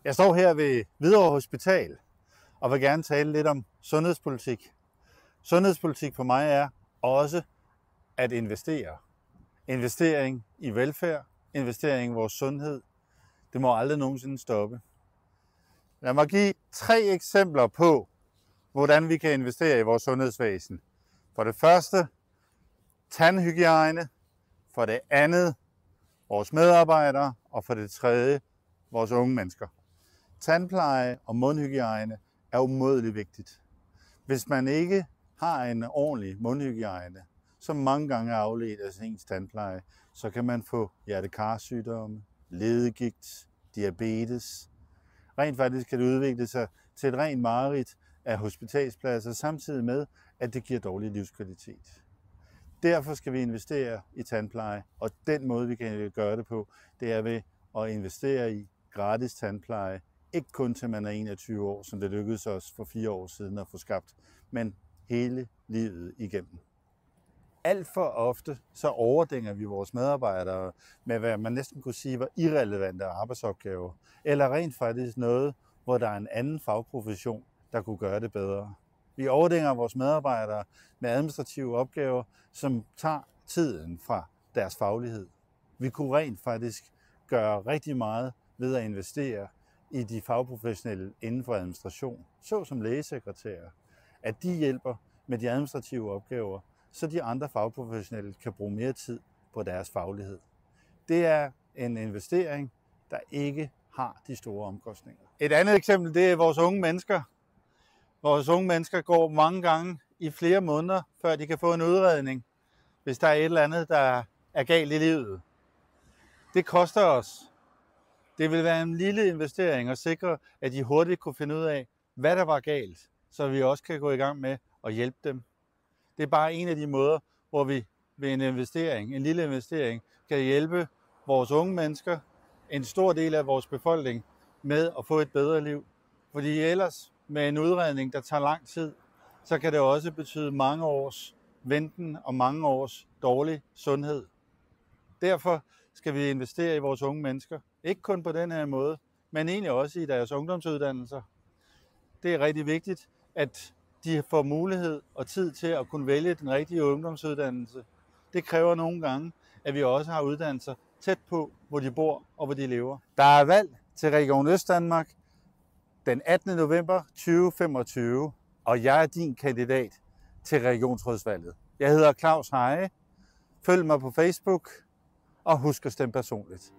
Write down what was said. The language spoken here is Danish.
Jeg står her ved Hvidovre Hospital og vil gerne tale lidt om sundhedspolitik. Sundhedspolitik for mig er også at investere. Investering i velfærd, investering i vores sundhed. Det må aldrig nogensinde stoppe. Lad mig give 3 eksempler på, hvordan vi kan investere i vores sundhedsvæsen. For det første, tandhygiejne. For det andet, vores medarbejdere. Og for det tredje, vores unge mennesker. Tandpleje og mundhygiejne er umådeligt vigtigt. Hvis man ikke har en ordentlig mundhygiejne, som mange gange er afledt af ens tandpleje, så kan man få hjertekarsygdomme, ledegigt, diabetes. Rent faktisk kan det udvikle sig til et rent mareridt af hospitalspladser, samtidig med, at det giver dårlig livskvalitet. Derfor skal vi investere i tandpleje, og den måde, vi kan gøre det på, det er ved at investere i gratis tandpleje. Ikke kun til man er 21 år, som det lykkedes os for 4 år siden at få skabt, men hele livet igennem. Alt for ofte så overdænger vi vores medarbejdere med, hvad man næsten kunne sige var irrelevante arbejdsopgaver, eller rent faktisk noget, hvor der er en anden fagprofession, der kunne gøre det bedre. Vi overdænger vores medarbejdere med administrative opgaver, som tager tiden fra deres faglighed. Vi kunne rent faktisk gøre rigtig meget ved at investere i de fagprofessionelle inden for administration, såsom lægesekretærer, at de hjælper med de administrative opgaver, så de andre fagprofessionelle kan bruge mere tid på deres faglighed. Det er en investering, der ikke har de store omkostninger. Et andet eksempel, det er vores unge mennesker. Vores unge mennesker går mange gange i flere måneder, før de kan få en udredning, hvis der er et eller andet, der er galt i livet. Det koster os. Det vil være en lille investering at sikre, at de hurtigt kunne finde ud af, hvad der var galt, så vi også kan gå i gang med at hjælpe dem. Det er bare en af de måder, hvor vi ved en lille investering, kan hjælpe vores unge mennesker, en stor del af vores befolkning, med at få et bedre liv. Fordi ellers med en udredning, der tager lang tid, så kan det også betyde mange års venten og mange års dårlig sundhed. Derfor skal vi investere i vores unge mennesker. Ikke kun på den her måde, men egentlig også i deres ungdomsuddannelser. Det er rigtig vigtigt, at de får mulighed og tid til at kunne vælge den rigtige ungdomsuddannelse. Det kræver nogle gange, at vi også har uddannelser tæt på, hvor de bor og hvor de lever. Der er valg til Region Østdanmark den 18. november 2025, og jeg er din kandidat til regionsrådsvalget. Jeg hedder Claus Heje. Følg mig på Facebook og husk at stemme personligt.